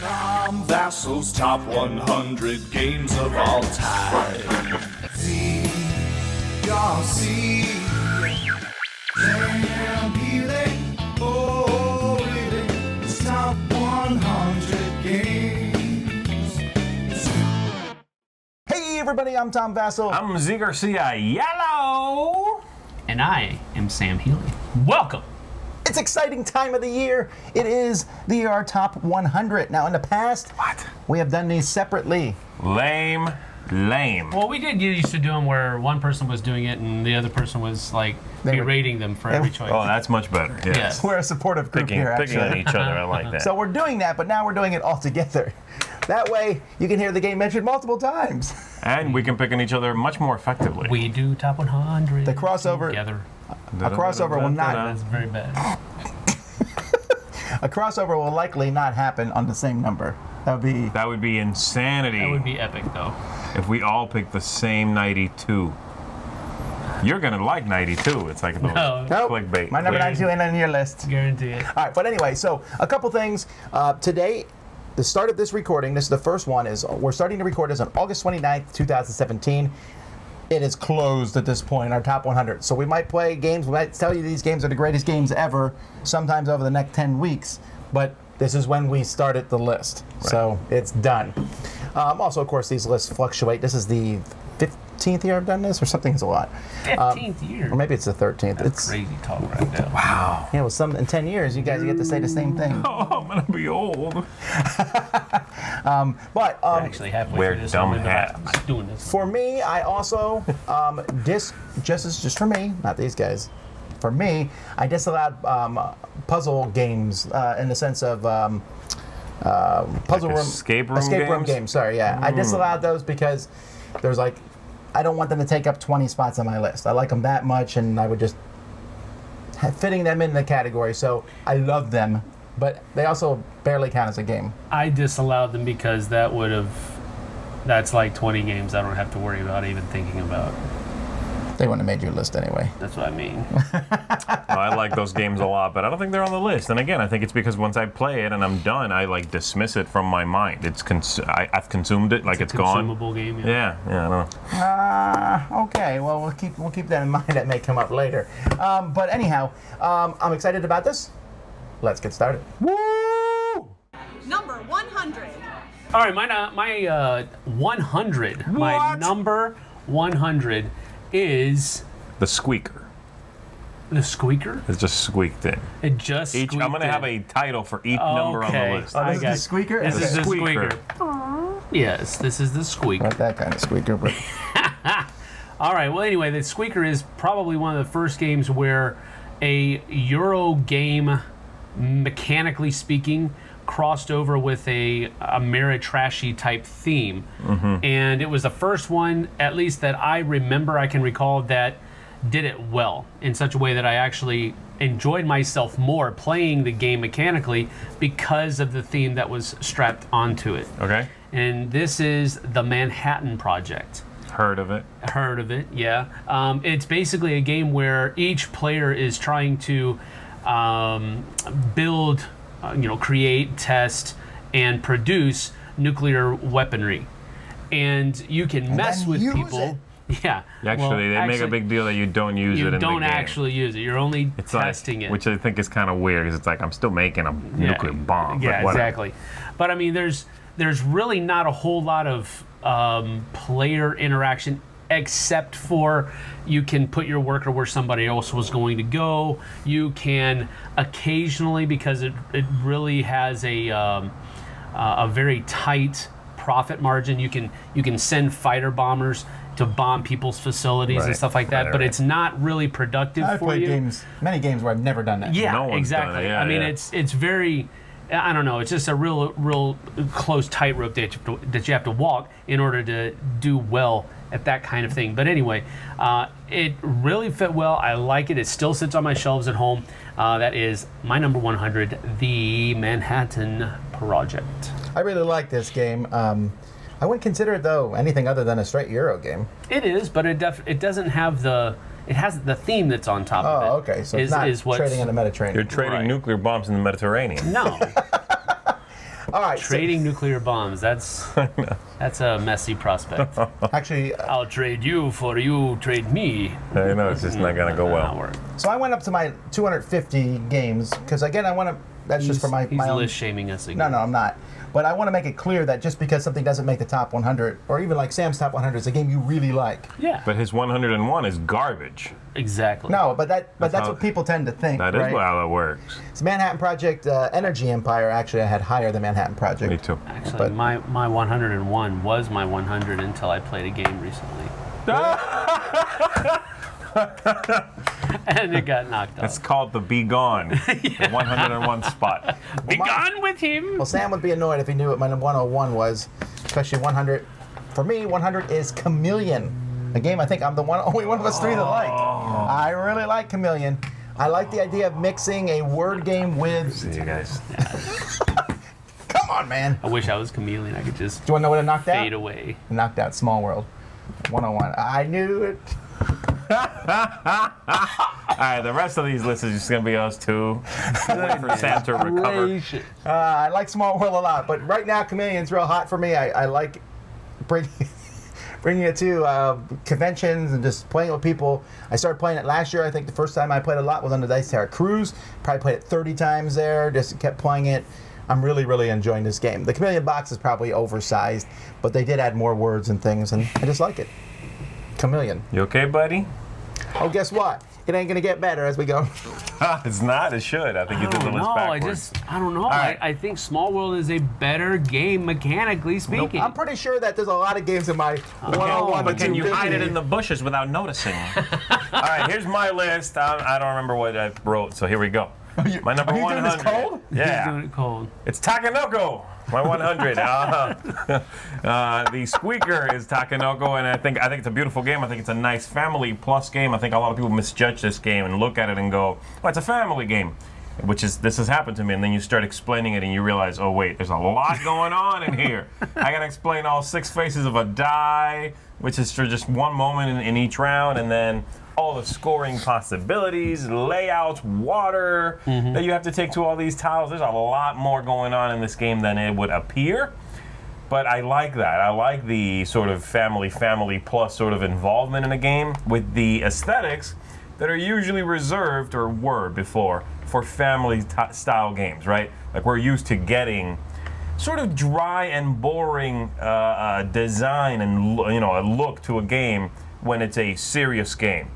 Tom Vassel's top 100 games of all time. Z-R-C. Damn, Healy. Oh, really? It's top 100 games. Hey, everybody, I'm Tom Vassell. I'm Z Garcia Yellow. And I am Sam Healy. Welcome. It's exciting time of the year. It is the ER Top 100. Now, in the past, we have done these separately. Lame. Well, we did get used to doing where one person was doing it and the other person was like berating them for every choice. Oh, that's much better. Yes. Yes. We're a supportive group here, Picking actually. on each other. I like that. So we're doing that, but now we're doing it all together. That way, you can hear the game mentioned multiple times. And we can pick on each other much more effectively. We do top 100 The crossover- together. A crossover will not. That's very bad. A crossover will likely not happen on the same number. That would be insanity. That would be epic, though. If we all picked the same 92. You're gonna like 92. It's like those No. Nope. clickbait. My number 92 ain't on your list. Guarantee it. All right, but anyway, so a couple things. Today, the start of this recording, this is the first one, is we're starting to record this on August 29th, 2017. It is closed at this point, our top 100. So we might play games, we might tell you these games are the greatest games ever, sometimes over the next 10 weeks, but this is when we started the list. Right. So it's done. Also, of course, these lists fluctuate. This is the 15th year I've done this, or something is a lot. 15th year. Or maybe it's the 13th. That's It's crazy talk right now. Wow. Yeah, well, in 10 years, you guys get to say the same thing. Oh, I'm gonna be old. But We're actually halfway Wear through this. dumb I'm hats. not doing this. for me, I also just for me, not these guys. For me, I disallowed puzzle games in the sense of puzzle Like room escape room room games? games. Sorry, yeah, I disallowed those because there's I don't want them to take up 20 spots on my list. I like them that much, and I would just fitting them in the category. So I love them, but they also barely count as a game. I disallowed them because that's like 20 games I don't have to worry about even thinking about. They wouldn't have made your list anyway. That's what I mean. I like those games a lot, but I don't think they're on the list. And again, I think it's because once I play it and I'm done, I dismiss it from my mind. I've consumed it, it's gone. Consumable game. Yeah, I don't know. Okay. Well, we'll keep that in mind. That may come up later. But anyhow, I'm excited about this. Let's get started. Woo! Number 100. All right, my 100. My What? number 100 is The squeaker. the squeaker. It's just squeaked in. It just I'm squeaked going to have in. a title for each number on Okay. the list. I This is got the squeaker? This Okay. is the Squeaker. squeaker. Yes, this is the squeaker. Not that kind of squeaker, but All right. Well, anyway, the squeaker is probably one of the first games where a Euro game, mechanically speaking, crossed over with a Ameritrashy type theme. And it was the first one, at least that I remember, I can recall, that did it well in such a way that I actually enjoyed myself more playing the game mechanically because of the theme that was strapped onto it. Okay. And this is the Manhattan Project. Heard of it. Heard of it, yeah. It's basically a game where each player is trying to build, create, test, and produce nuclear weaponry. And you can mess then with use people. it. Yeah. Actually, they make a big deal that you don't use it in the game. You don't actually use it. You're only It's testing it. Which I think is kind of weird because it's I'm still making a nuclear bomb. Yeah, but whatever. exactly. But I mean, there's really not a whole lot of player interaction, except for you can put your worker where somebody else was going to go. You can occasionally, because it really has a very tight profit margin, you can send fighter bombers to bomb people's facilities and stuff like that, but it's not really productive I've for played you. many games where I've never done that. Yeah, No one's exactly. done it. Yeah, I mean, yeah. it's very, I don't know, it's just a real close tightrope that you have to walk in order to do well at that kind of thing. But anyway, it really fit well. I like it. It still sits on my shelves at home. That is my number 100, the Manhattan Project. I really like this game. I wouldn't consider it, though, anything other than a straight Euro game. It is, but it doesn't have it has the theme that's on top of it. Oh, okay. So it's not what's- trading in the Mediterranean. You're trading Right. nuclear bombs in the Mediterranean. No. All right. Trading nuclear bombs. That's a messy prospect. So, actually, I'll trade you for you trade me. I know it's just not gonna go Not well. work. so I went up to my 250 games because again, I want to. That's just for my He's own. list shaming us again. No, I'm not. But I want to make it clear that just because something doesn't make the top 100, or even like Sam's top 100, is a game you really like. Yeah. But his 101 is garbage. exactly. No, but that's how- what people tend to think. That right? is how it works. It's Manhattan Project, Energy Empire. Actually, I had higher than Manhattan Project. Me too. Actually, But- my 101 was my 100 until I played a game recently. And it got knocked It's off. called the Be Gone. The 101 spot. Be gone with him. Well, Sam would be annoyed if he knew what my 101 was, especially 100. For me, 100 is Chameleon, a game I think I'm the only one of us three that like. I really like Chameleon. I like the idea of mixing a word game with. See you guys. Come on, man. I wish I was Chameleon. I could just Do you want to know what it knocked out? fade away. It knocked out Small World. 101. I knew it. All right, the rest of these lists is just gonna be us two. Wait for Sam to recover. I like Small World a lot, but right now Chameleon's real hot for me. I like bringing it to conventions and just playing it with people. I started playing it last year. I think the first time I played a lot was on the Dice Tower Cruise. Probably played it 30 times there. Just kept playing it. I'm really, really enjoying this game. The Chameleon box is probably oversized, but they did add more words and things, and I just like it. Chameleon. You okay, buddy? Oh, guess what? It ain't gonna get better as we go. It's not. It should. I think you did the list No, backwards. I don't know. right. I think Small World is a better game mechanically speaking. I'm pretty sure that there's a lot of games in my 101 But can you hide it 250. in the bushes without noticing? All right, here's my list. I don't remember what I wrote, so here we go. My number are you doing 100. this cold? He's Yeah, doing it cold. it's Takanoko. My 100. The Squeaker is Takanoko, and I think it's a beautiful game. I think it's a nice family plus game. I think a lot of people misjudge this game and look at it and go, "Oh, it's a family game," this has happened to me. And then you start explaining it, and you realize, "Oh wait, there's a lot going on in here." I gotta explain all 6 faces of a die, which is for just one moment in each round, and then all the scoring possibilities, layouts, water that you have to take to all these tiles. There's a lot more going on in this game than it would appear. But I like that. I like the sort of family plus sort of involvement in a game with the aesthetics that are usually reserved, or were before, for family style games, right? Like we're used to getting sort of dry and boring design and a look to a game when it's a serious game.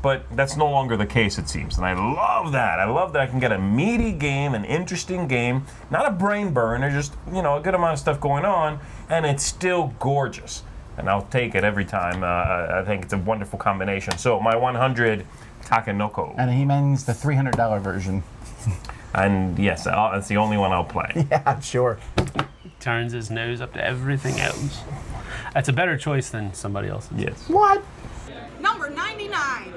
But that's no longer the case, it seems. And I love that. I love that I can get a meaty game, an interesting game, not a brain burner, just, a good amount of stuff going on, and it's still gorgeous. And I'll take it every time. I think it's a wonderful combination. So my 100, Takanoko. And he means the $300 version. And yes, that's the only one I'll play. Yeah, I'm sure. Turns his nose up to everything else. That's a better choice than somebody else's. Yes. What? Number 99.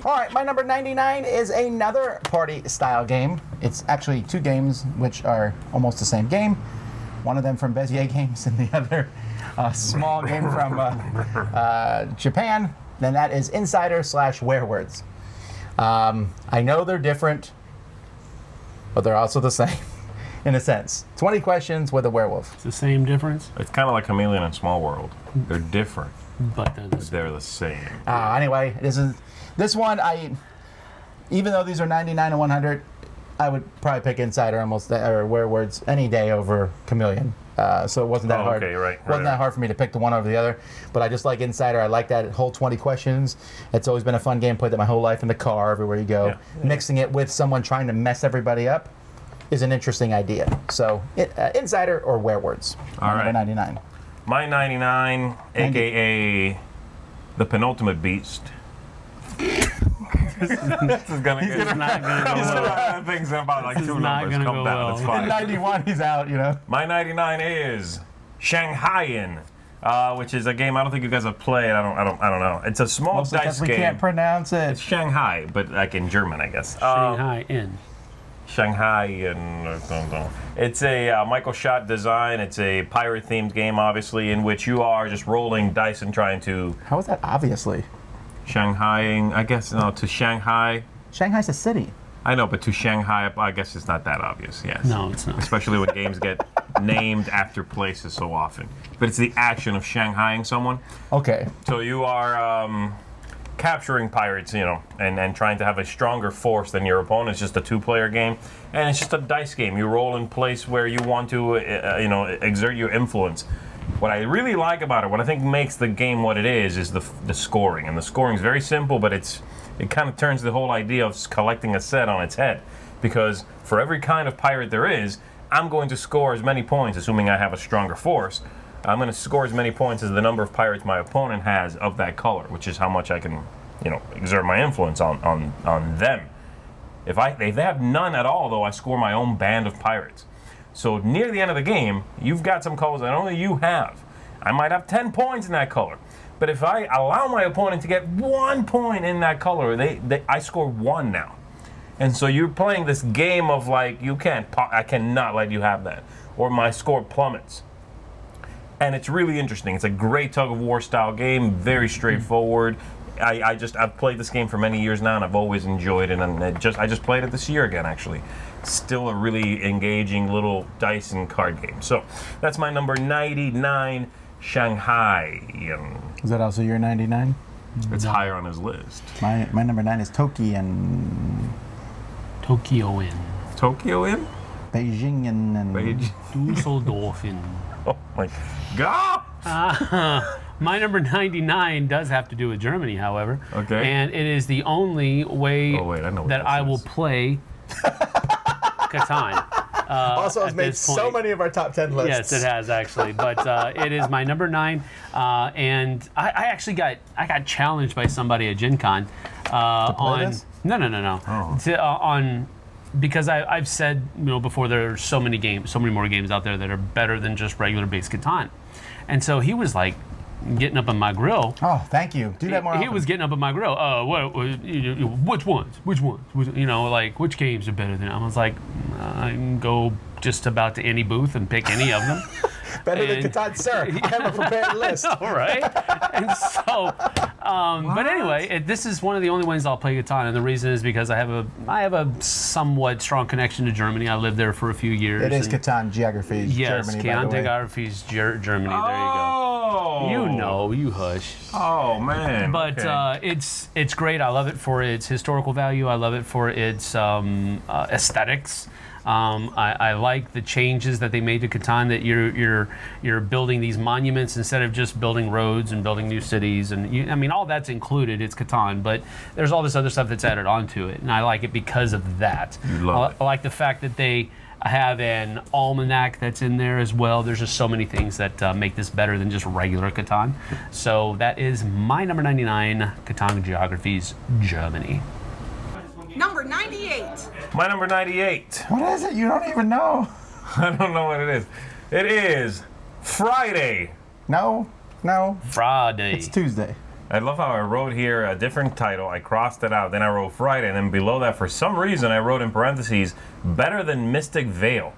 All right, my number 99 is another party-style game. It's actually 2 games which are almost the same game. One of them from Bezier Games and the other a small game from Japan. Then that is Insider / Werewords. I know they're different, but they're also the same in a sense. 20 questions with a werewolf. It's the same difference, It's kind of like Chameleon and Small World. They're different. but they're the same. They're the same. Anyway, this one, even though these are 99 and 100, I would probably pick Insider or Werewords any day over Chameleon. So it wasn't that hard. Okay, right. Wasn't that hard for me to pick the one over the other. But I just like Insider. I like that whole 20 questions. It's always been a fun game. Played that my whole life in the car, everywhere you go. Yeah. Mixing it with someone trying to mess everybody up is an interesting idea. So Insider or Werewords. All Number right. 99. My 99, a.k.a. the penultimate beast. This is gonna get... It's not gonna go well. Things about like This is 2 not numbers gonna come go down. well. It's In fine. 91, he's out, My 99 is Shanghaian, which is a game I don't think you guys have played. I don't know. It's a small Mostly dice because we game. can't pronounce It's it. Shanghai, but like in German, I guess. Shanghai Inn. Shanghai and it's a Michael Schott design. It's a pirate-themed game, obviously, in which you are just rolling dice and trying to How is that obviously? Shanghaiing. I guess to Shanghai. Shanghai's a city. I know, but to Shanghai, I guess it's not that obvious. Yes. No, it's not. Especially when games get named after places so often. But it's the action of Shanghaiing someone. Okay. So you are capturing pirates, and trying to have a stronger force than your opponent. It's just a two-player game, and it's just a dice game. You roll in place where you want to, exert your influence. What I really like about it, what I think makes the game what it is the scoring. And the scoring is very simple, but it kind of turns the whole idea of collecting a set on its head. Because for every kind of pirate there is, I'm going to score as many points, assuming I have a stronger force. I'm going to score as many points as the number of pirates my opponent has of that color, which is how much I can, exert my influence on them. If they have none at all, though, I score my own band of pirates. So near the end of the game, you've got some colors that only you have. I might have 10 points in that color. But if I allow my opponent to get 1 point in that color, I score 1 now. And so you're playing this game of like, I cannot let you have that. Or my score plummets. And it's really interesting. It's a great tug-of-war style game, very straightforward. I've played this game for many years now, and I've always enjoyed it. And I just played it this year again, actually. Still a really engaging little dice and card game. So that's my number 99, Shanghai. Is that also your 99? It's higher on his list. My number 9 is Tokyo-in. Tokyo in. Tokyo in? Beijing and Beijing. Dusseldorf in. Oh my God! My number 99 does have to do with Germany, however. Okay. And it is the only way Oh, wait, I know what that that I will says. play Catan. Also, has at made this so point. many of our top 10 lists. Yes, it has actually, but it is my number 9, and I actually got challenged by somebody at Gen Con on this? no Oh. on because I've said before there are so many more games out there that are better than just regular base Catan, and so he was like getting up on my grill. Oh, thank you. Do that more He often. was getting up on my grill. Which ones? Like which games are better than? I was like, I can go just about to any booth and pick any of them. Better than And- Catan, sir. I have a prepared list. All right. And so, but anyway, this is one of the only ones I'll play Catan, and the reason is because I have a somewhat strong connection to Germany. I lived there for a few years. It is and- Catan Geography, Yes, Germany, by the way. Geography's Germany. There Oh! you go. You know, you hush. Oh man! But okay. it's great. I love it for its historical value. I love it for its aesthetics. I like the changes that they made to Catan. That you're building these monuments instead of just building roads and building new cities. And all that's included. It's Catan, but there's all this other stuff that's added onto it, and I like it because of that. You love it. I like the fact that they have an almanac that's in there as well. There's just so many things that make this better than just regular Catan. So that is my number 99, Catan Geographies, Germany. Number 98. My number 98. What is it? You don't even know. I don't know what it is. It is Friday. No. Friday. It's Tuesday. I love how I wrote here a different title. I crossed it out. Then I wrote Friday. And then below that, for some reason, I wrote in parentheses, better than Mystic Vale.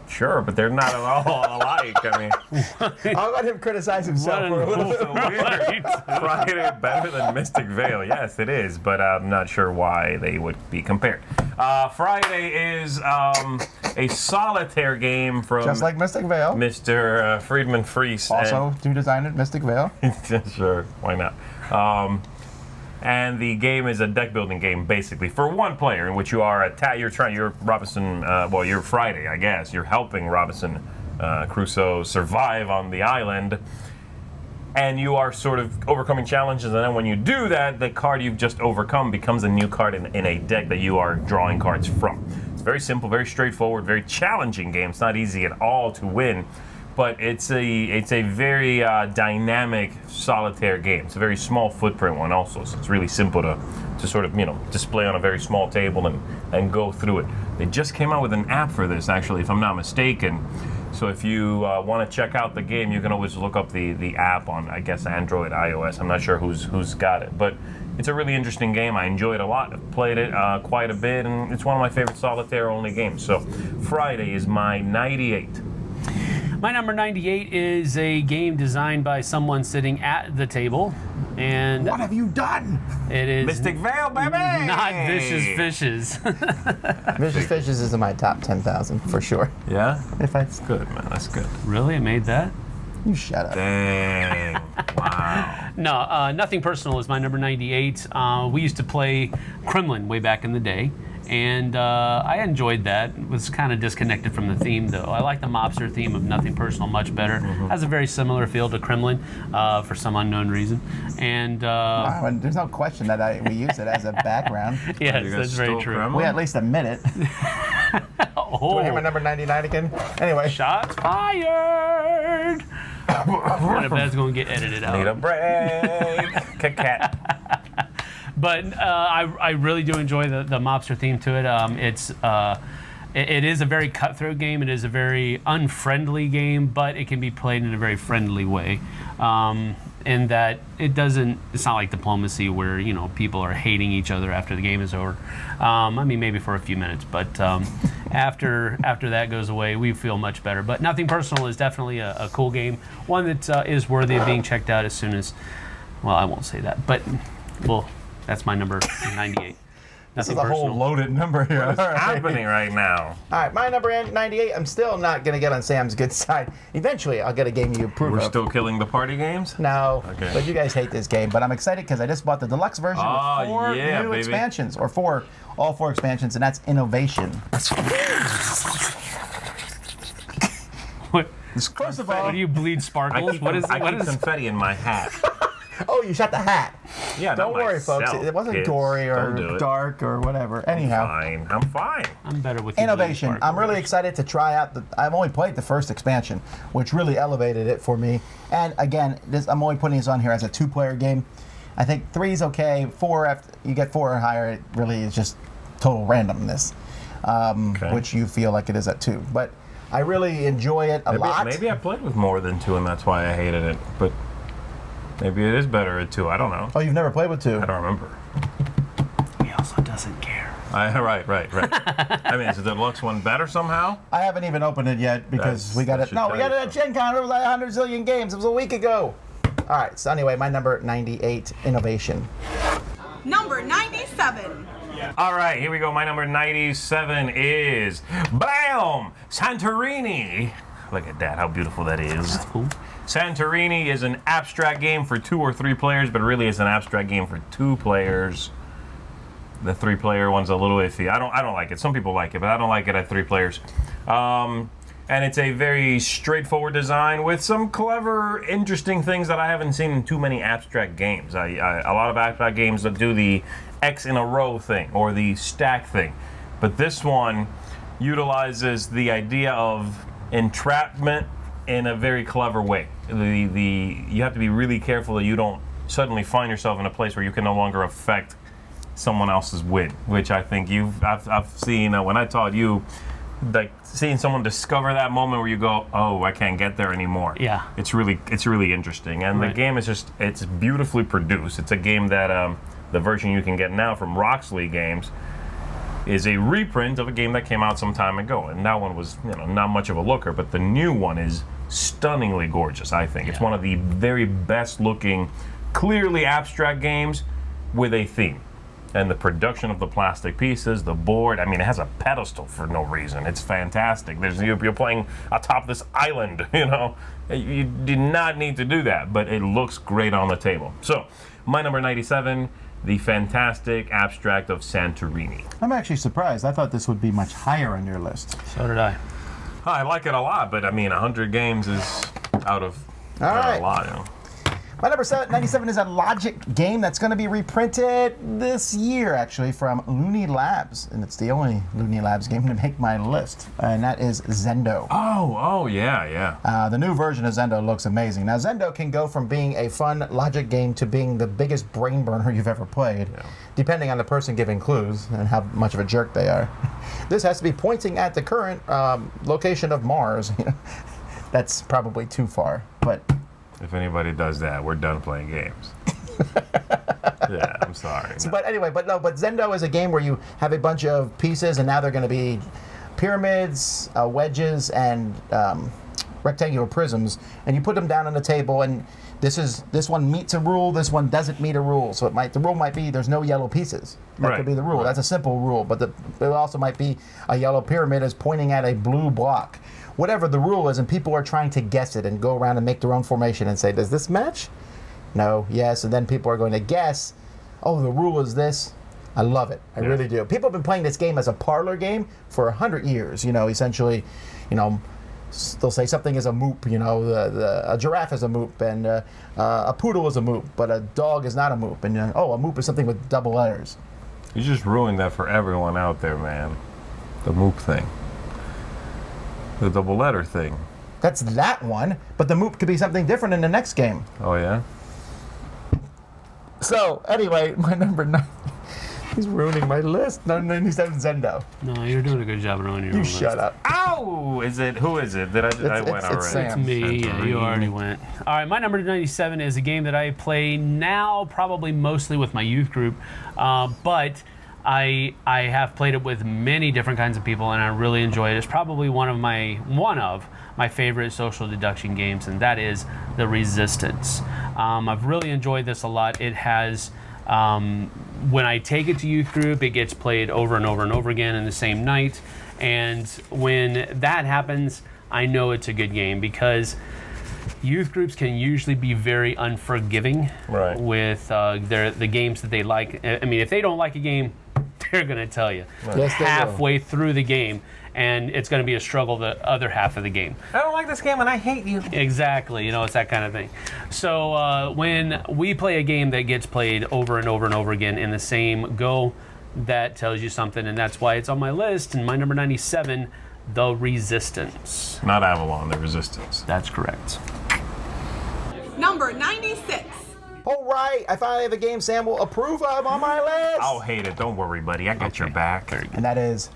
Sure, but they're not at all alike. I mean, I'll let him criticize himself for a little bit. so weird. Friday better than Mystic Vale. Yes, it is, but I'm not sure why they would be compared. Friday is a solitaire game from Just like Mystic Vale. Mr. Friedman Fries. Also, do design it, Mystic Vale. Sure, why not? And the game is a deck building game, basically, for one player, in which you are you're Robinson. You're Friday, I guess. You're helping Robinson Crusoe survive on the island, and you are sort of overcoming challenges. And then when you do that, the card you've just overcome becomes a new card in a deck that you are drawing cards from. It's very simple, very straightforward, very challenging game. It's not easy at all to win. But it's a very dynamic solitaire game. It's a very small footprint one also, so it's really simple to sort of display on a very small table and go through it. They just came out with an app for this, actually, if I'm not mistaken. So if you want to check out the game, you can always look up the app on, I guess, Android, iOS. I'm not sure who's got it, but it's a really interesting game. I enjoy it a lot. I've played it quite a bit, and it's one of my favorite solitaire only games. So Friday is my 98. My number 98 is a game designed by someone sitting at the table, and What have you done? it is Mystic Vale, baby! not Vicious Fishes. Vicious Fishes is in my top 10,000 for sure. Yeah? If I, Good, man. That's good. Really? It made that? you shut up. Dang. Wow. No, Nothing Personal is my number 98. We used to play Kremlin way back in the day, and I enjoyed that. It was kind of disconnected from the theme, though. I like the mobster theme of Nothing Personal much better. Has a very similar feel to Kremlin for some unknown reason. And Oh, and there's no question that we use it as a background. yes, You guys that's very stole true. Kremlin? We at least admit it. Do you want to hear my number 99 again? Anyway, Shots fired! One of that's going to get edited out. Need a break. Cat. But I really do enjoy the mobster theme to it. It is a very cutthroat game. It is a very unfriendly game, but it can be played in a very friendly way. In that it's not like diplomacy where people are hating each other after the game is over. I mean, maybe for a few minutes, but after that goes away, we feel much better. But Nothing Personal is definitely a cool game, one that is worthy of being checked out as soon as. Well, I won't say that, but that's my number 98. this is Nothing a whole Personal. loaded number here. All right. Happening right now. All right, my number 98. I'm still not going to get on Sam's good side. Eventually, I'll get a game you approve We're of. still killing the party games? No, Okay. but you guys hate this game. But I'm excited because I just bought the deluxe version Oh, with 4 yeah, new baby. expansions, or all 4 expansions, and that's Innovation. What, First of what all, do you bleed I sparkles? keep, What is I what keep is? confetti in my hat. oh, you shot the hat. Yeah, Don't not worry, folks. myself, It wasn't kids. gory Don't do or it. dark or whatever. Anyhow, Fine. I'm fine. I'm better with you bleed Innovation. I'm sparkles. really excited to try out I've only played the first expansion, which really elevated it for me. And again, I'm only putting this on here as a 2-player game. I think 3 is okay. 4, after you get 4 or higher, it really is just total randomness, Okay. which you feel like it is at 2. But I really enjoy it a lot. Maybe I played with more than 2, and that's why I hated it. But maybe it is better at 2. I don't know. Oh, you've never played with 2? I don't remember. He also doesn't care. Right. I mean, is the deluxe one better somehow? I haven't even opened it yet because we got that it. should No, we tell got you it at Gen Con. It was like 100 zillion games. It was a week ago. All right. So anyway, my number 98, Innovation. Number 97. All right, here we go. My number 97 is BAM! Santorini. Look at that, how beautiful that is. Cool. Santorini is an abstract game for 2 or 3 players, but really it's an abstract game for 2 players. The 3-player one's a little iffy. I don't like it. Some people like it, but I don't like it at 3 players. And it's a very straightforward design with some clever, interesting things that I haven't seen in too many abstract games. A lot of abstract games that do the X in a row thing or the stack thing, but this one utilizes the idea of entrapment in a very clever way. You have to be really careful that you don't suddenly find yourself in a place where you can no longer affect someone else's win, which I think I've seen when I taught you, like seeing someone discover that moment where you go, oh, I can't get there anymore. Yeah. It's really interesting, and Right. the game is it's beautifully produced. It's a game that the version you can get now from Roxley Games is a reprint of a game that came out some time ago, and that one was not much of a looker, but the new one is stunningly gorgeous. I think it's one of the very best looking, clearly abstract games with a theme. And the production of the plastic pieces, the board, I mean, it has a pedestal for no reason. It's fantastic. You're playing atop this island, You did not need to do that, but it looks great on the table. So, my number 97, the fantastic abstract of Santorini. I'm actually surprised. I thought this would be much higher on your list. So did I. I like it a lot, but I mean, 100 games is out of right. a lot, My number 97 is a Logic game that's going to be reprinted this year, actually, from Looney Labs. And it's the only Looney Labs game to make my list. And that is Zendo. Oh, yeah. The new version of Zendo looks amazing. Now, Zendo can go from being a fun Logic game to being the biggest brain burner you've ever played, depending on the person giving clues and how much of a jerk they are. This has to be pointing at the current location of Mars. That's probably too far, but... If anybody does that, we're done playing games. Yeah, I'm sorry. No. But anyway, but Zendo is a game where you have a bunch of pieces, and now they're going to be pyramids, wedges, and rectangular prisms, and you put them down on the table, and this one meets a rule, this one doesn't meet a rule. So the rule might be there's no yellow pieces. That could be the rule. That's a simple rule, but it also might be a yellow pyramid is pointing at a blue block. Whatever the rule is, and people are trying to guess it and go around and make their own formation and say, does this match? No, yes, and then people are going to guess, oh, the rule is this. I love it. I really do. People have been playing this game as a parlor game for 100 years. Essentially, they'll say something is a moop. A giraffe is a moop, and a poodle is a moop, but a dog is not a moop. And a moop is something with double letters. You just ruined that for everyone out there, man. The moop thing. The double letter thing. That's that one, but the moop could be something different in the next game. Oh, yeah? So, anyway, my number 9. He's ruining my list. 97 Zendo. No, you're doing a good job of ruining your You own shut list. up. Ow! Who is it? I went already. it's Sam. It's me. Yeah, you already went. All right, my number 97 is a game that I play now, probably mostly with my youth group, but I have played it with many different kinds of people, and I really enjoy it. It's probably one of my favorite social deduction games, and that is The Resistance. I've really enjoyed this a lot. It has. When I take it to youth group, it gets played over and over and over again in the same night. And when that happens, I know it's a good game because youth groups can usually be very unforgiving with the games that they like. I mean, if they don't like a game, they're going to tell you Yes, they will. halfway through the game, and it's going to be a struggle the other half of the game. I don't like this game and I hate you. Exactly, it's that kind of thing. So when we play a game that gets played over and over and over again in the same go, that tells you something, and that's why it's on my list. And my number 97, The Resistance. Not Avalon, The Resistance. That's correct. Number 96. All right, I finally have a game Sam will approve of on my list. I'll hate it. Don't worry, buddy. I got your back. And that is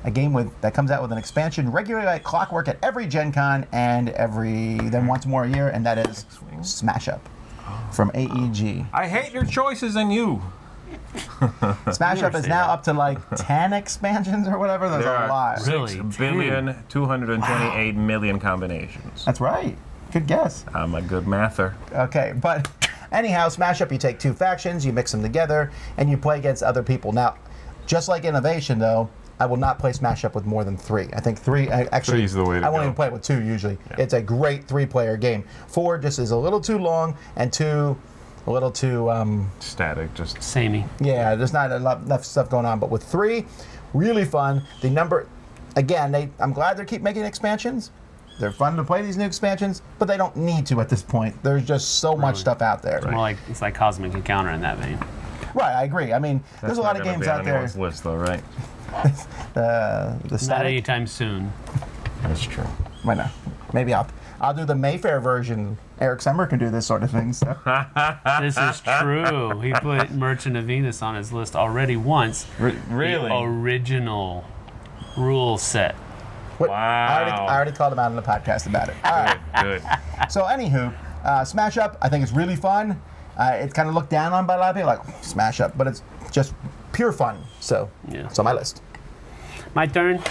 a game that comes out with an expansion regularly like clockwork at every Gen Con and then once more a year, and that is Smash Up from AEG. I hate your choices and you. Smash Up is now up to like 10 expansions or whatever. There's There a are lot. Really? 6,228,000,000 combinations. That's right. Good guess. I'm a good mather. Okay, but anyhow, Smash Up, you take two factions, you mix them together, and you play against other people. Now, just like Innovation, though, I will not play Smash Up with more than 3. I think 3, actually, Three's the way to I won't go. even play it with 2 usually. Yeah. It's a great 3-player game. 4 just is a little too long, and 2, a little too, Static, just. Samey. yeah, there's not enough stuff going on. But with 3, really fun. The number, again, I'm glad they keep making expansions. They're fun to play these new expansions, but they don't need to at this point. There's just so much stuff out there. More like it's like Cosmic Encounter in that vein. Right, I agree. I mean, there's a lot of games out there. That's not list, though, right? The Not static. anytime soon. That's true. Why not? Maybe I'll do the Mayfair version. Eric Summer can do this sort of thing. So. This is true. He put Merchant of Venus on his list already once. Really? The original rule set. What- Wow. I already called him out on the podcast about it. All right. Good. So anywho, Smash Up, I think it's really fun. It's kind of looked down on by a lot of people, like Smash Up, but it's just pure fun. So Yeah. it's on my list. My turn.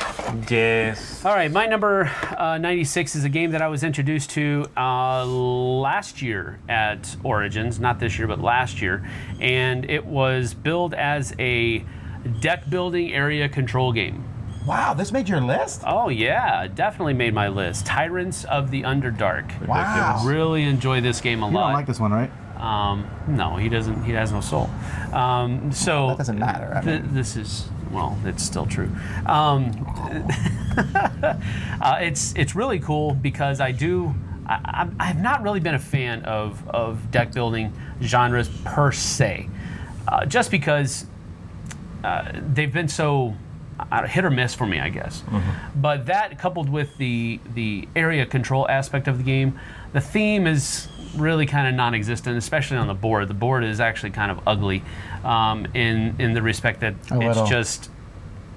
Yes. All right, my number 96 is a game that I was introduced to last year at Origins, not this year, but last year, and it was billed as a deck building area control game. Wow, this made your list? Oh yeah, definitely made my list. Tyrants of the Underdark. Wow. Really enjoy this game a You lot. don't like this one, right? No, he doesn't. He has no soul. So That doesn't matter. I mean, this is, well, it's still true. It's really cool because I have not really been a fan of deck building genres per se, just because they've been so hit or miss for me, I guess. Mm-hmm. But that coupled with the area control aspect of the game, the theme is really kind of non-existent, especially on the board. The board is actually kind of ugly in the respect that A little. it's just,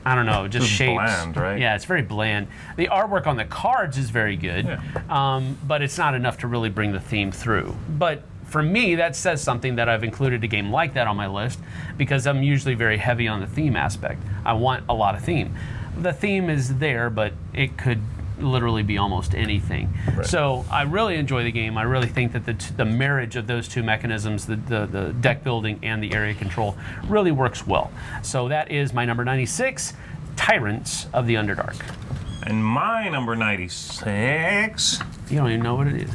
I don't know, just Just shapes. bland, right? Yeah, it's very bland. The artwork on the cards is very good, but it's not enough to really bring the theme through. But for me, that says something that I've included a game like that on my list because I'm usually very heavy on the theme aspect. I want a lot of theme. The theme is there, but it could literally be almost anything. Right. So I really enjoy the game. I really think that the marriage of those two mechanisms, the deck building and the area control, really works well. So that is my number 96, Tyrants of the Underdark. And my number 96. You don't even know what it is.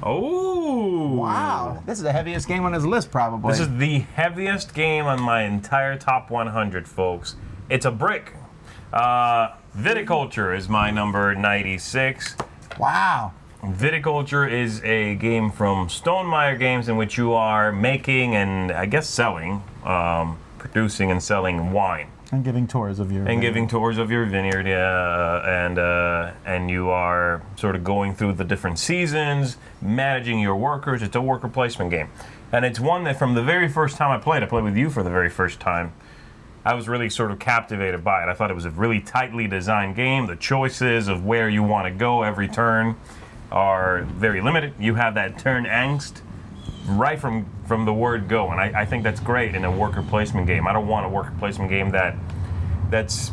Oh. Wow. This is the heaviest game on his list, probably. This is the heaviest game on my entire top 100, folks. It's a brick. Viticulture is my number 96. Wow. Viticulture is a game from Stonemaier Games in which you are making and, I guess, selling, producing and selling wine. And giving tours of your. And giving tours of your vineyard, and you are sort of going through the different seasons, managing your workers. It's a worker placement game. And it's one that from the very first time I played with you for the very first time, I was really sort of captivated by it. I thought it was a really tightly designed game. The choices of where you want to go every turn are very limited. You have that turn angst right from the word go, and I think that's great in a worker placement game. I don't want a worker placement game that's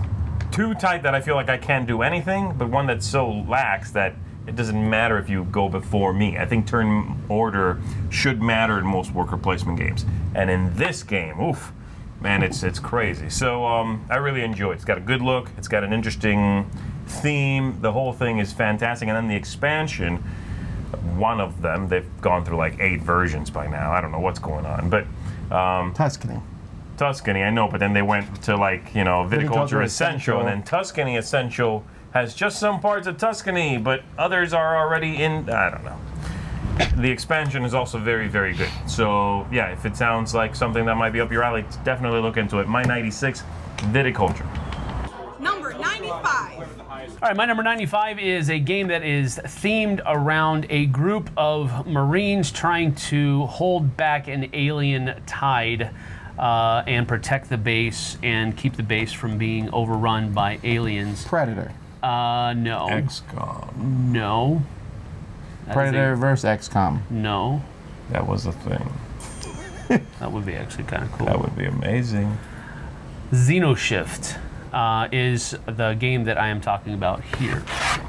too tight that I feel like I can't do anything, but one that's so lax that it doesn't matter if you go before me. I think turn order should matter in most worker placement games, and in this game, oof, man, it's crazy. So I really enjoy it. It's got a good look. It's got an interesting theme. The whole thing is fantastic, and then the expansion. One of them, they've gone through like 8 versions by now. I don't know what's going on, but Tuscany, I know, but then they went to Viticulture Essential, and then Tuscany Essential has just some parts of Tuscany, but others are already in. I don't know. The expansion is also very, very good. So yeah, if it sounds like something that might be up your alley, definitely look into it. My 96, Viticulture. Number 95. All right, my number 95 is a game that is themed around a group of Marines trying to hold back an alien tide and protect the base and keep the base from being overrun by aliens. Predator. No. XCOM. No. Predator versus XCOM. No. That was a thing. That would be actually kind of cool. That would be amazing. Xenoshift is the game that I am talking about here.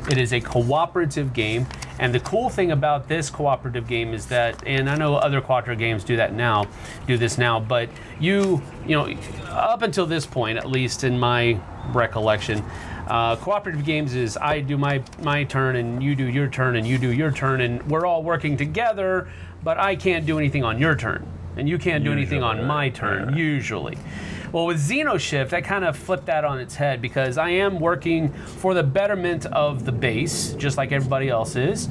It is a cooperative game, and the cool thing about this cooperative game is that, and I know other Quattro games do this now, but you know, up until this point, at least in my recollection, cooperative games is I do my turn and you do your turn and you do your turn, and we're all working together, but I can't do anything on your turn, and you can't do anything on my turn, usually. Well, with Xenoshift, I kind of flipped that on its head because I am working for the betterment of the base, just like everybody else is,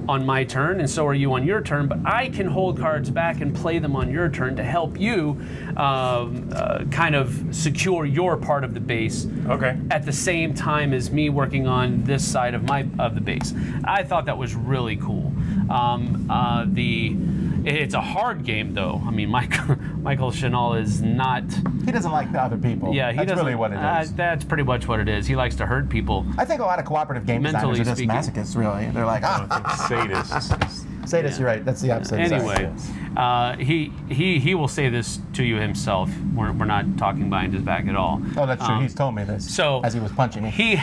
on my turn, and so are you on your turn, but I can hold cards back and play them on your turn to help you kind of secure your part of the base at the same time as me working on this side of the base. I thought that was really cool. It's a hard game, though. I mean, Michael Chanel is not. He doesn't like the other people. Yeah, That's really what it is. That's pretty much what it is. He likes to hurt people. I think a lot of cooperative game Mentally designers are just speaking. masochists, really. They're like, Sadists. Sadist, you're right. That's the opposite. Anyway, he will say this to you himself. We're not talking behind his back at all. Oh, that's true. He's told me this. So as he was punching me.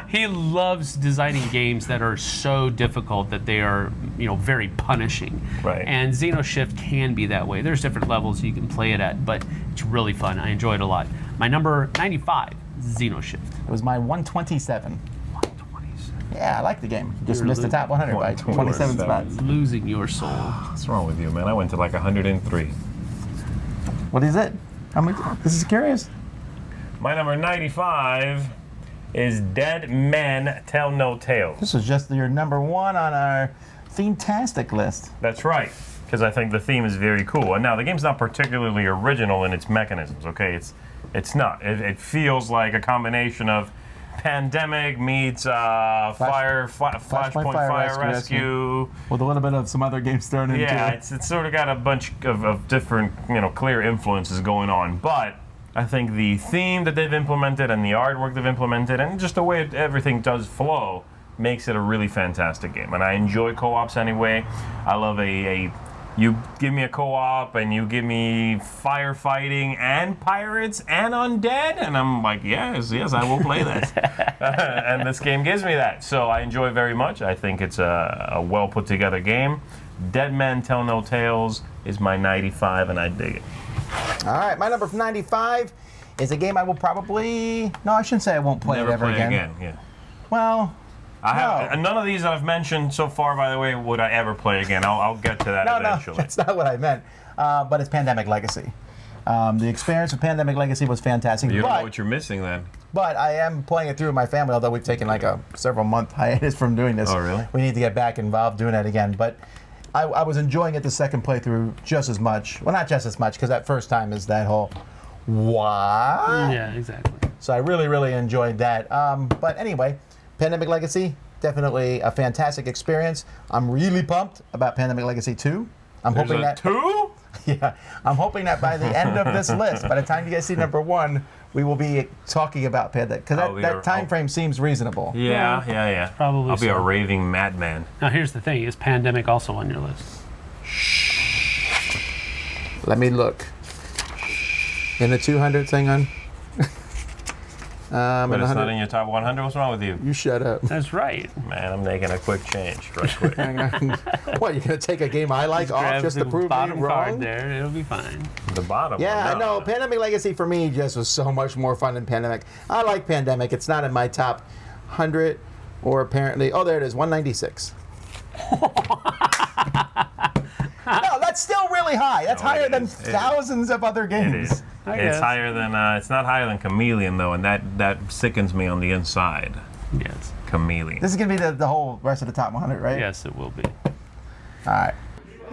He loves designing games that are so difficult that they are, very punishing. Right. And Xenoshift can be that way. There's different levels you can play it at, but it's really fun. I enjoy it a lot. My number 95, Xenoshift. It was my 127. 127. Yeah, I like the game. Just You're missed the top 100 by 27 spots. Losing your soul. What's wrong with you, man? I went to like 103. What is it? This is curious. My number 95 is Dead Men Tell No Tales. This is just your number 1 on our Themetastic list. That's right, because I think the theme is very cool. And now the game's not particularly original in its mechanisms. Okay, it's not. It feels like a combination of Pandemic meets Flashpoint Fire Rescue. With a little bit of some other games thrown into it. Yeah, it's sort of got a bunch of different, clear influences going on. But I think the theme that they've implemented and the artwork they've implemented and just the way everything does flow makes it a really fantastic game. And I enjoy co-ops anyway. I love a you give me a co-op and you give me firefighting and pirates and undead, and I'm like, yes, I will play that. And this game gives me that, so I enjoy it very much. I think it's a well put together game. Dead Men Tell No Tales is my 95, and I dig it. All right, my number 95 is a game I will probably... No, I shouldn't say I won't play Never it ever play again. Yeah. Well, I have, No. and none of these I've mentioned so far, by the way, would I ever play again. I'll get to that no, eventually. that's not what I meant. But it's Pandemic Legacy. The experience of Pandemic Legacy was fantastic. You don't know but, what you're missing then. but I am playing it through with my family, although we've taken like a several-month hiatus from doing this. Oh, really? We need to get back involved doing that again. But I was enjoying it the second playthrough just as much. Well, not just as much, because that first time is that whole, what? Yeah, exactly. So I really, really enjoyed that. But anyway, Pandemic Legacy, definitely a fantastic experience. I'm really pumped about Pandemic Legacy 2. I'm There's hoping a that 2? yeah, I'm hoping that by the end of this list, by the time you guys see number 1, we will be talking about Pandemic, because that time frame seems reasonable. Yeah. Probably I'll be a so. raving madman. Now, here's the thing: is Pandemic also on your list? Let me look. In the 200 thing on. But it's not in your top 100? What's wrong with you? You shut up. That's right. Man, I'm making a quick change right quick. Hang on. What, you're going to take a game I like off Grab just the to prove me bottom card wrong? there. It'll be fine. The bottom Yeah, I one, know. Pandemic Legacy for me just was so much more fun than Pandemic. I like Pandemic. It's not in my top 100 or apparently... Oh, there it is, 196. No, that's still really high. That's No, higher it than is. It is. thousands of other It games. is. I It's guess. higher than, it's not higher than Chameleon, though, and that sickens me on the inside. Yes. Chameleon. This is going to be the whole rest of the top 100, right? Yes, it will be. All right.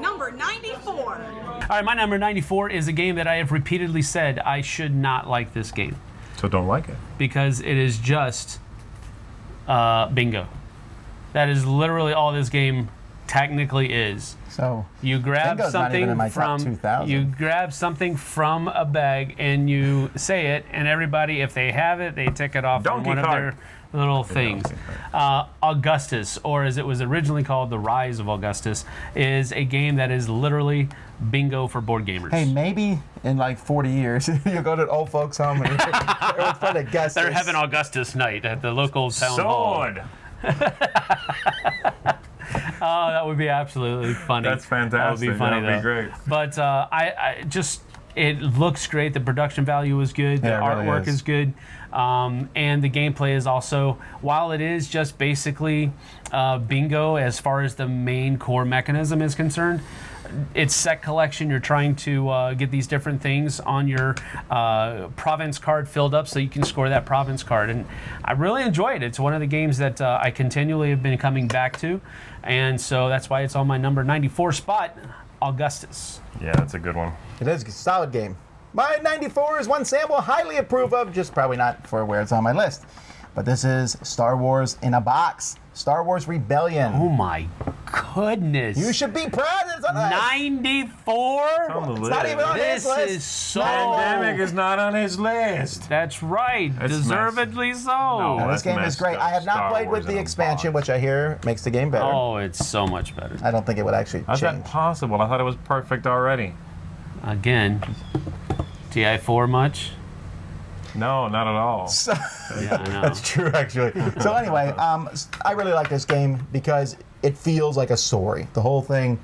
Number 94. All right, my number 94 is a game that I have repeatedly said I should not like this game So don't like it. because it is just bingo. That is literally all this game technically is. So, You grab Bingo's not even something in my top from 2,000. you grab something from a bag and you say it, and everybody, if they have it, they tick it off on Donkey one of card. their little things. Augustus, or as it was originally called, The Rise of Augustus, is a game that is literally bingo for board gamers. hey, maybe in like 40 years, you'll go to an old folks' home and everyone's trying to guess They're this. having Augustus night at the local town hall. Sword! Oh, that would be absolutely funny. That's fantastic. That would be funny, That'd be though. great. But I just, it looks great. The production value is good. The Yeah, it really artwork is. is good. And the gameplay is also, while it is just basically bingo as far as the main core mechanism is concerned, it's set collection. You're trying to get these different things on your province card filled up so you can score that province card. And I really enjoy it. It's one of the games that I continually have been coming back to. And so that's why it's on my number 94 spot, Augustus. Yeah, that's a good one. It is a solid game. My 94 is one Sam will highly approve of, just probably not for where it's on my list. But this is Star Wars in a Box. Star Wars Rebellion. Oh my goodness. You should be proud it's on the list. 94? On the It's not even on This his list. is so. Pandemic is not on his list. That's right. That's Deservedly so. No. Now, this that's game is messed great. up. I have not Star played Wars with in the a expansion, box. which I hear makes the game better. Oh, it's so much better. I don't think it would actually How's change. that possible? I thought it was perfect already. Again, TI4 much? No, not at all. Yeah, I know. That's true, actually. So anyway, I really like this game because it feels like a story. The whole thing.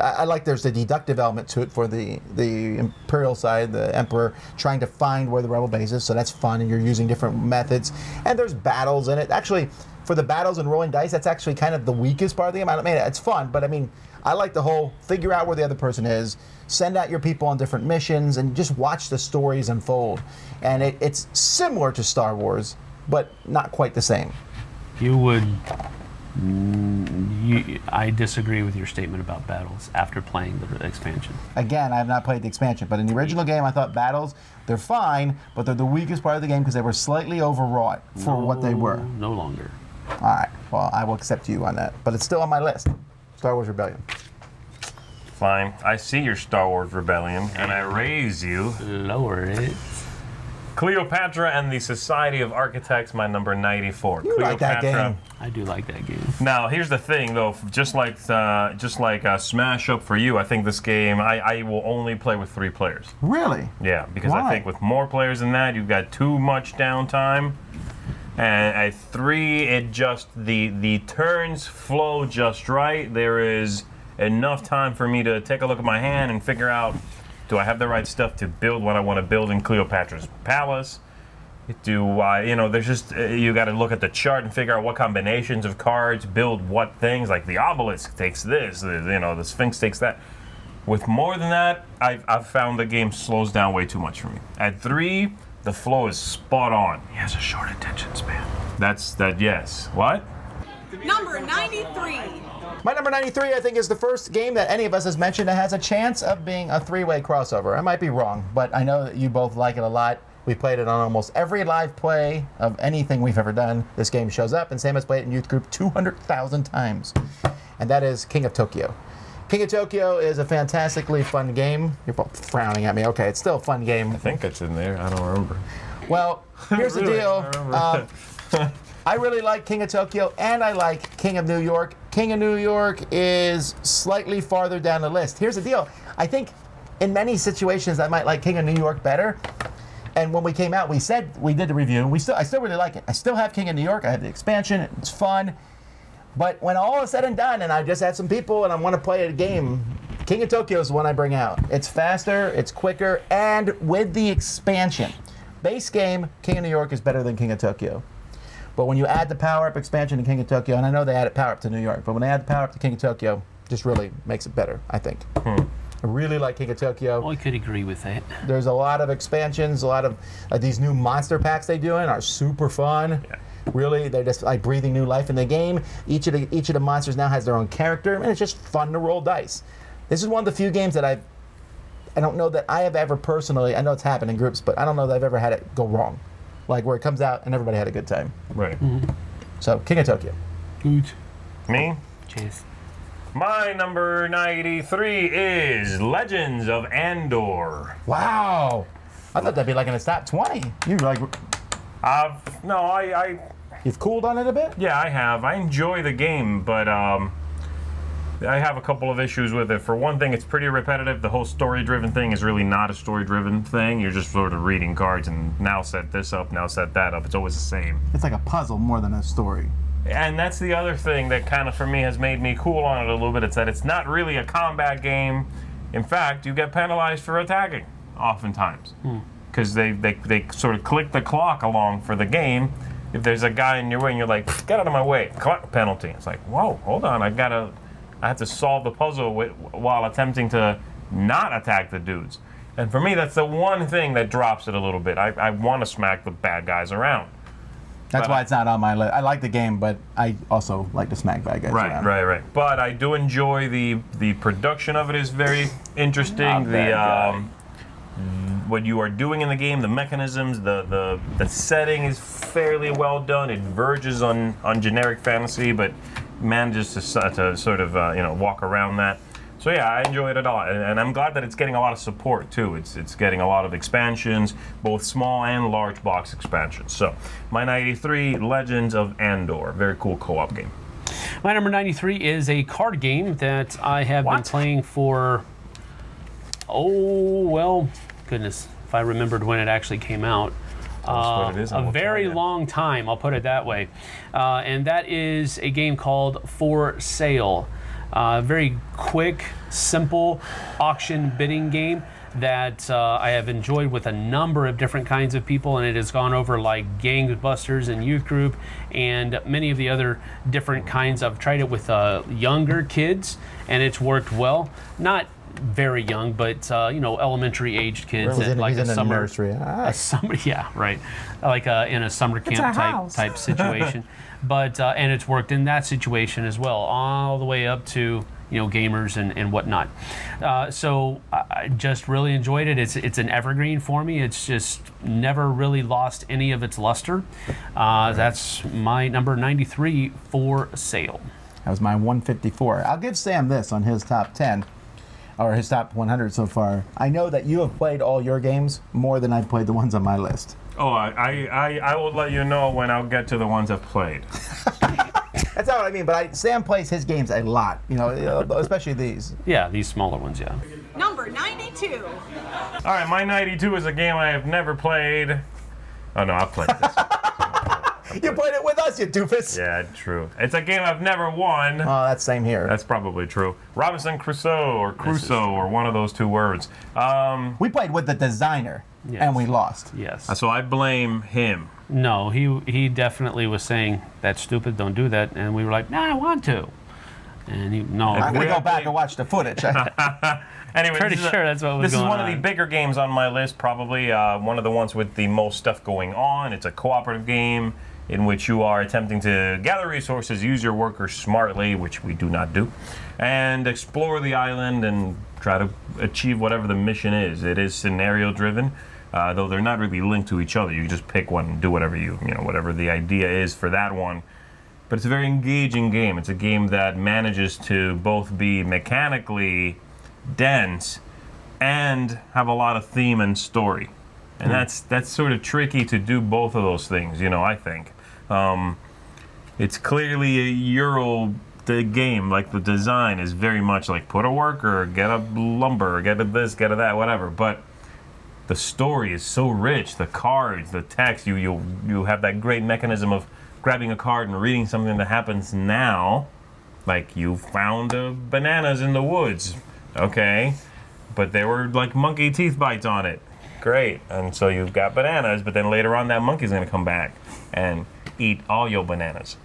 I like there's the deductive element to it for the Imperial side, the Emperor trying to find where the rebel base is. So that's fun, and you're using different methods. And there's battles in it. Actually, for the battles and rolling dice, that's actually kind of the weakest part of the game. I mean, it's fun, but I mean, I like the whole figure out where the other person is, send out your people on different missions, and just watch the stories unfold. And it's similar to Star Wars, but not quite the same. You would. I disagree with your statement about battles after playing the expansion. Again, I have not played the expansion, but in the original game, I thought battles, they're fine, but they're the weakest part of the game because they were slightly overwrought for what they were. No longer. All right, well, I will accept you on that, but it's still on my list. Star Wars Rebellion. Fine. I see your Star Wars Rebellion, and I raise you Lower it. Cleopatra and the Society of Architects, my number 94. You like that game. I do like that game. Now, here's the thing, though. Just like Smash Up for you, I think this game I will only play with 3 players. Really? Yeah, because I Why? think with more players than that, you've got too much downtime. And at 3, it just the turns flow just right. There is enough time for me to take a look at my hand and figure out, do I have the right stuff to build what I want to build in Cleopatra's palace? Do I, there's just, you got to look at the chart and figure out what combinations of cards build what things, like the obelisk takes this, the Sphinx takes that. With more than that, I've found the game slows down way too much for me. At 3, the flow is spot on. He has a short attention span. Yes. What? Number 93. My number 93, I think, is the first game that any of us has mentioned that has a chance of being a 3-way crossover. I might be wrong, but I know that you both like it a lot. We played it on almost every live play of anything we've ever done. This game shows up, and Sam has played it in Youth Group 200,000 times. And that is King of Tokyo. King of Tokyo is a fantastically fun game. You're both frowning at me. Okay, it's still a fun game. I think it's in there. I don't remember. Well, here's the Really? deal. I remember. I really like King of Tokyo, and I like King of New York. King of New York is slightly farther down the list. Here's the deal. I think in many situations I might like King of New York better. And when we came out, we said we did the review, and I still really like it. I still have King of New York. I have the expansion. It's fun. But when all is said and done, and I just had some people and I want to play a game, King of Tokyo is the one I bring out. It's faster, it's quicker, and with the expansion. Base game, King of New York is better than King of Tokyo. But when you add the power-up expansion to King of Tokyo, and I know they added power-up to New York, but when they add the power-up to King of Tokyo, just really makes it better, I think. I really like King of Tokyo. Well, I could agree with that. There's a lot of expansions, a lot of these new monster packs they doing are super fun. Yeah. Really, they're just like breathing new life in the game. Each of the monsters now has their own character, and it's just fun to roll dice. This is one of the few games that I don't know that I have ever personally, I know it's happened in groups, but I don't know that I've ever had it go wrong. Like where it comes out and everybody had a good time. Right. So, King of Tokyo. Good. Me? Cheers. My number 93 is Legends of Andor. Wow. I thought that'd be like in the top 20. You like, you've cooled on it a bit? Yeah, I have. I enjoy the game, but I have a couple of issues with it. For one thing, it's pretty repetitive. The whole story-driven thing is really not a story-driven thing. You're just sort of reading cards and now set this up, now set that up. It's always the same. It's like a puzzle more than a story. And that's the other thing that kind of, for me, has made me cool on it a little bit. It's that it's not really a combat game. In fact, you get penalized for attacking, oftentimes. Because they sort of click the clock along for the game. If there's a guy in your way and you're like, get out of my way, clock penalty. It's like, whoa, hold on, I have to solve the puzzle while attempting to not attack the dudes. And for me, that's the one thing that drops it a little bit. I want to smack the bad guys around. That's why it's not on my list. I like the game, but I also like to smack bad guys around. Right. But I do enjoy the production of it is very interesting. What you are doing in the game, the mechanisms, the setting is fairly well done. It verges on generic fantasy, but manages to sort of walk around that. So yeah, I enjoy it a lot, and I'm glad that it's getting a lot of support too. It's getting a lot of expansions, both small and large box expansions. So my 93, Legends of Andor, very cool co-op game. My number 93 is a card game that I have been playing for, goodness, if I remembered when it actually came out. What it is, and A we'll very tell you. long time, I'll put it that way. And that is a game called For Sale. Very quick, simple auction bidding game that I have enjoyed with a number of different kinds of people, and it has gone over like Gangbusters and Youth Group and many of the other different kinds. I've tried it with younger kids, and it's worked well. Not very young, but elementary aged kids He's at in, like he's a in summer nursery. a summer, yeah, right, like in a summer camp type situation. But and it's worked in that situation as well, all the way up to gamers and whatnot. So I just really enjoyed it. It's an evergreen for me. It's just never really lost any of its luster. That's my number 93, For Sale. That was my 154. I'll give Sam this on his top 10, or his top 100 so far. I know that you have played all your games more than I've played the ones on my list. Oh, I will let you know when I'll get to the ones I've played. That's not what I mean. But Sam plays his games a lot. Especially these. Yeah, these smaller ones, yeah. Number 92. All right, my 92 is a game I have never played. Oh no, I've played this. You played it with us, you doofus. Yeah, true. It's a game I've never won. Oh, that's same here. That's probably true. Robinson Crusoe or Crusoe or one of those two words. We played with the designer, Yes. and we lost. Yes. So I blame him. No, he definitely was saying, that's stupid, don't do that. And we were like, nah, I want to. And I'm no. gonna go back and watch the footage. Anyway, Pretty sure that's what was This is going one of the on. bigger games on my list, probably one of the ones with the most stuff going on. It's a cooperative game in which you are attempting to gather resources, use your workers smartly, which we do not do, and explore the island and try to achieve whatever the mission is. It is scenario driven, though they're not really linked to each other. You just pick one and do whatever whatever the idea is for that one. But it's a very engaging game. It's a game that manages to both be mechanically dense and have a lot of theme and story. And that's sort of tricky to do both of those things, I think. It's clearly a Euro game. Like, the design is very much like put a worker, get a lumber, get a this, get a that, whatever. But the story is so rich. The cards, the text, you have that great mechanism of grabbing a card and reading something that happens now. Like, you found bananas in the woods. Okay. But there were, like, monkey teeth bites on it. Great. And so you've got bananas, but then later on that monkey's going to come back and eat all your bananas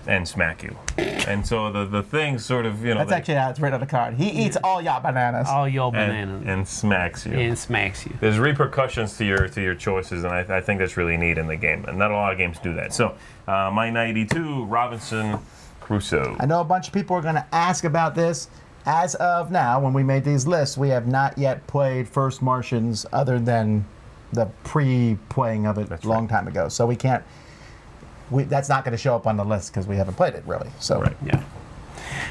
and smack you. And so the thing sort of, That's actually how it's written on the card. He eats all your bananas. All your bananas. and smacks you. And smacks you. There's repercussions to your choices, and I think that's really neat in the game. And not a lot of games do that. So, my 92, Robinson Crusoe. I know a bunch of people are going to ask about this. As of now, when we made these lists, we have not yet played First Martians other than the pre-playing of it That's a long right. time ago. So we can't. That's not going to show up on the list because we haven't played it really. So Right. Yeah.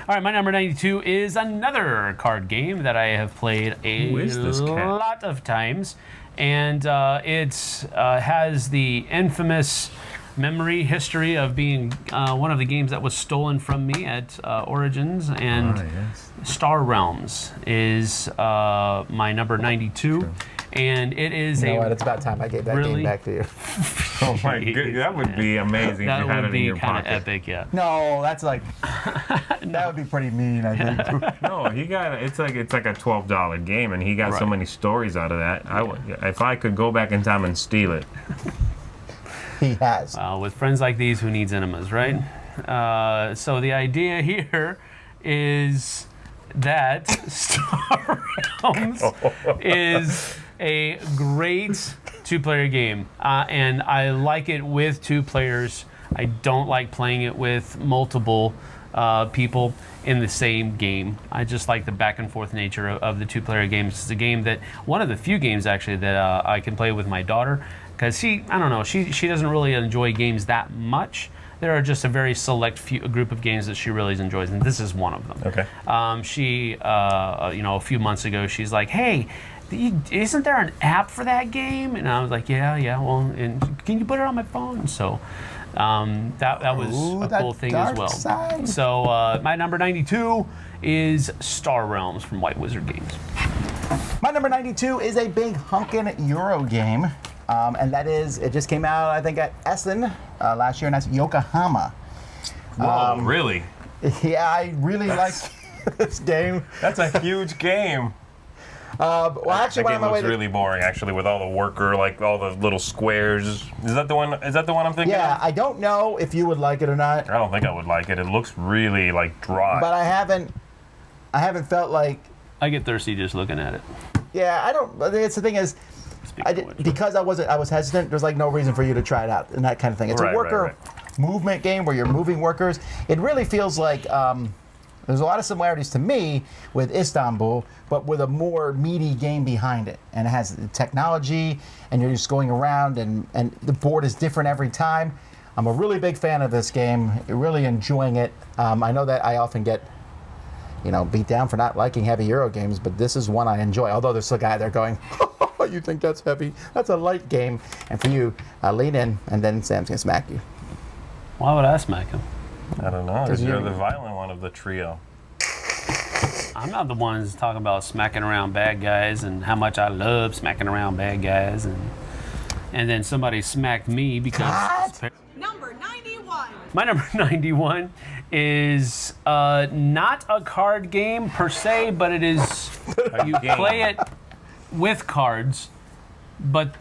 All right, my number 92 is another card game that I have played a Who is this cat? lot of times. And it has the infamous history of being one of the games that was stolen from me at Origins. And yes. Star Realms is my number 92. And it is you know what? It's about time I gave that Really? game back to you. Oh my god, that would be amazing that if you had would it in be your kind of pocket. epic, yeah. No, that's like that would be pretty mean. I think. No, he got it's like a $12 game, and he got so Right. many stories out of that. If I could go back in time and steal it. He has. With friends like these, who needs enemas, right? So the idea here is that Star Realms is a great two-player game, and I like it with two players. I don't like playing it with multiple people in the same game. I just like the back and forth nature of the two-player games. It's a game that, one of the few games actually that I can play with my daughter, because she doesn't really enjoy games that much. There are just a very select group of games that she really enjoys, and this is one of them. Okay. She, a few months ago, she's like, "Hey, isn't there an app for that game?" And I was like, "Yeah. Well, and can you put it on my phone?" So that was Ooh, a that cool thing as dark well. side. So my number 92 is Star Realms from White Wizard Games. My number 92 is a big hunkin' Euro game. And that is, it just came out, I think, at Essen last year, and that's Yokohama. Whoa, really? Yeah, I really like this game. That's a huge game. Well, actually, That when game I'm on my way looks really boring, actually, with all the worker, like all the little squares. Is that the one? Is that the one I'm thinking yeah, of? I don't know if you would like it or not, I don't think I would like it. It looks really like dry. but I haven't felt like, I get thirsty just looking at it. yeah, I don't. It's the thing is, Speaking of which. because I was hesitant. There's like no reason for you to try it out and that kind of thing. It's Right, a worker movement game where you're moving workers. It really feels like there's a lot of similarities to me with Istanbul, but with a more meaty game behind it. And it has technology, and you're just going around, and the board is different every time. I'm a really big fan of this game. Really enjoying it. I know that I often get beat down for not liking heavy Euro games, but this is one I enjoy. Although there's a guy there going, You think that's heavy? That's a light game. And for you, lean in, and then Sam's gonna smack you. Why would I smack him? I don't know. 'Cause you- you're the violent one of the trio. I'm not the one who's talking about smacking around bad guys and how much I love smacking around bad guys, and then somebody smacked me because Number 91. my number 91 is not a card game per se, but it is you game. play it with cards, but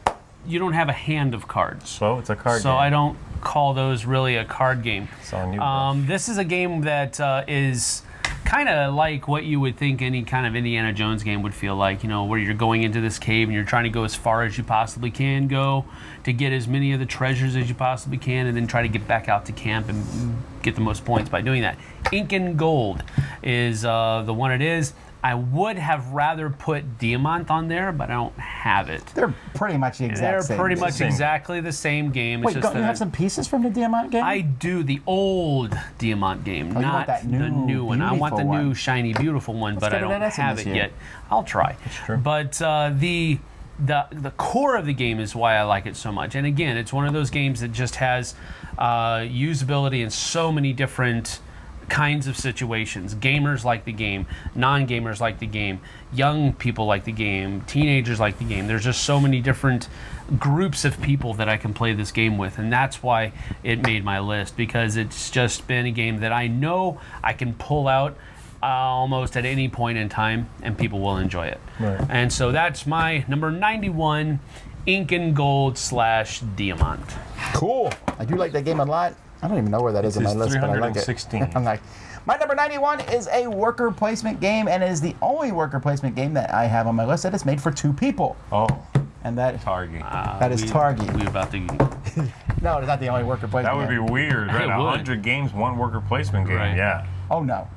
you don't have a hand of cards. So it's a card So game. I don't call those really a card game. It's on you, bro. This is a game that is kind of like what you would think any kind of Indiana Jones game would feel like, you know, where you're going into this cave and you're trying to go as far as you possibly can go to get as many of the treasures as you possibly can, and then try to get back out to camp and get the most points by doing that. Ink and Gold is the one it is. I would have rather put Diamant on there, but I don't have it. They're pretty much the exact They're same. pretty much Same. exactly the same game. Wait, it's just don't you that have some pieces from the Diamant game? I do the old Diamant game, you want not that the new, new one. I want the beautiful new one. shiny, beautiful one, but get I it don't at Essen have this it year. yet. I'll try. true. But the core of the game is why I like it so much. And again, it's one of those games that just has usability in so many different kinds of situations. Gamers like the game, non-gamers like the game, young people like the game, teenagers like the game. There's just so many different groups of people that I can play this game with, and that's why it made my list, because it's just been a game that I know I can pull out almost at any point in time and people will enjoy it. Right. And so that's my number 91, Ink and Gold / Diamant. Cool. I do like that game a lot. I don't even know where that is on my It's list, but I like it. 316. I'm like, my number 91 is a worker placement game, and it is the only worker placement game that I have on my list that is made for 2 people. Oh, And that Target. that is Targi. We about to No, it's not the only worker placement That would be game. weird, right? It would. 100 games, 1 worker placement game. Right. Yeah. Oh, no.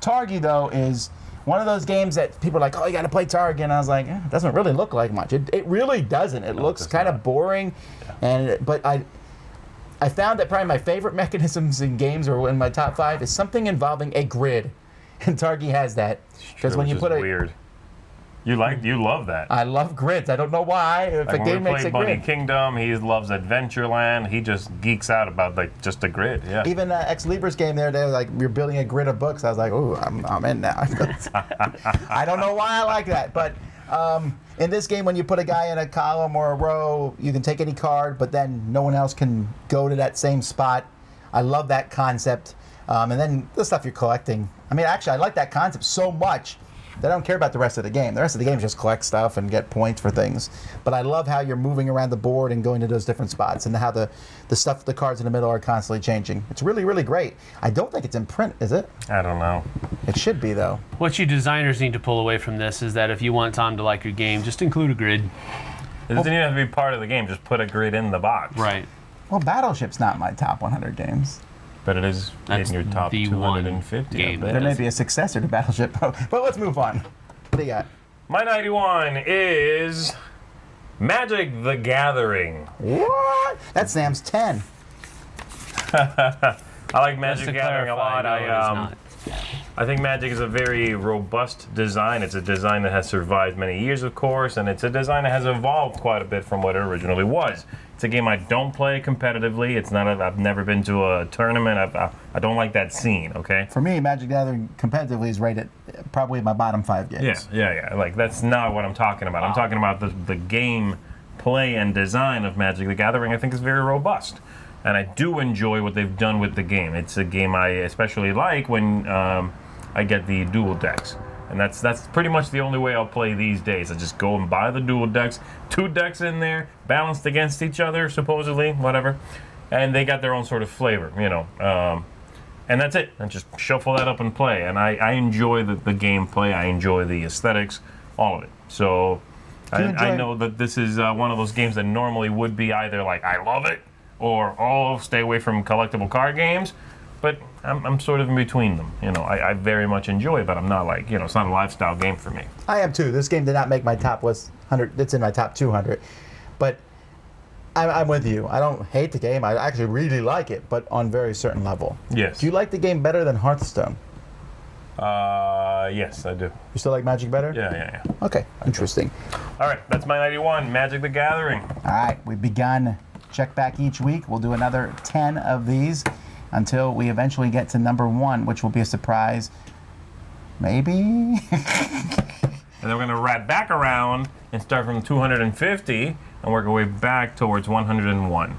Targi, though, is one of those games that people are like, oh, you got to play Targi. And I was like, it doesn't really look like much. It really doesn't. It looks does kind of not. boring. But I found that probably my favorite mechanisms in games, or in my top 5, is something involving a grid. And Targi has that. Because when Which you is put weird. You love that. I love grids. I don't know why. If Like a when game we makes play a Bunny grid. Kingdom, he loves Adventureland. He just geeks out about just a grid. Yeah. Even Ex Libris game there, they're like, you're building a grid of books. I was like, ooh, I'm in now. I don't know why I like that. But in this game, when you put a guy in a column or a row, you can take any card, but then no one else can go to that same spot. I love that concept. And then the stuff you're collecting. I mean, actually, I like that concept so much that I don't care about the rest of the game. The rest of the game is just collect stuff and get points for things. But I love how you're moving around the board and going to those different spots, and how the stuff, the cards in the middle are constantly changing. It's really, really great. I don't think it's in print, is it? I don't know. It should be, though. What you designers need to pull away from this is that if you want Tom to like your game, just include a grid. It doesn't even have to be part of the game. Just put a grid in the box. Right. Well, Battleship's not my top 100 games. But it is That's in your top the one 250. game I bet. There may be a successor to Battleship, but let's move on. What do you got? My 91 is Magic the Gathering. What? That's Sam's 10. I like Just Magic to the Gathering a clarify, lot. no, it is not. I think Magic is a very robust design. It's a design that has survived many years, of course, and it's a design that has evolved quite a bit from what it originally was. It's a game I don't play competitively. It's not. I've never been to a tournament. I don't like that scene. Okay. For me, Magic the Gathering competitively is rated probably my bottom 5 games. Yeah. Like that's not what I'm talking about. I'm talking about the game play and design of Magic the Gathering. I think is very robust, and I do enjoy what they've done with the game. It's a game I especially like when I get the dual decks. And that's pretty much the only way I'll play these days. I just go and buy the dual decks, 2 decks in there, balanced against each other, supposedly, whatever. And they got their own sort of flavor, you know. And that's it. And just shuffle that up and play. And I enjoy the gameplay. I enjoy the aesthetics, all of it. So I enjoy- know that this is one of those games that normally would be either like, I love it, or, oh, stay away from collectible card games. But I'm sort of in between them. You know, I very much enjoy it, but I'm not like, you know, it's not a lifestyle game for me. I am too. This game did not make my top list 100. It's in my top 200. But I'm with you. I don't hate the game. I actually really like it, but on very certain level. Yes. Do you like the game better than Hearthstone? Yes, I do. You still like Magic better? Yeah. Okay, interesting. All right, that's my 91, Magic the Gathering. All right, we've begun check back each week. We'll do another 10 of these until we eventually get to number 1, which will be a surprise. Maybe? And then we're going to wrap back around and start from 250 and work our way back towards 101.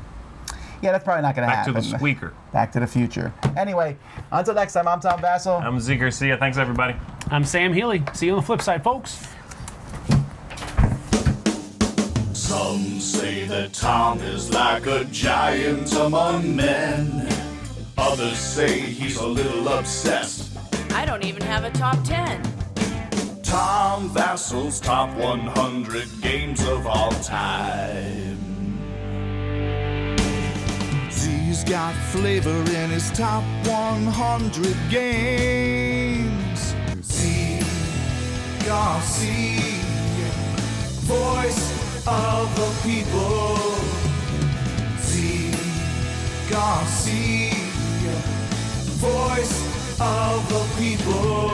Yeah, that's probably not going to Back to happen. the squeaker. Back to the future. Anyway, until next time, I'm Tom Vassell. I'm Zeke Garcia. Thanks, everybody. I'm Sam Healy. See you on the flip side, folks. Some say that Tom is like a giant among men. Others say he's a little obsessed. I don't even have a top 10. Tom Vassell's top 100 games of all time. Z's got flavor in his top 100 games. Z Garcia, voice of the people. Z Garcia, voice of the people.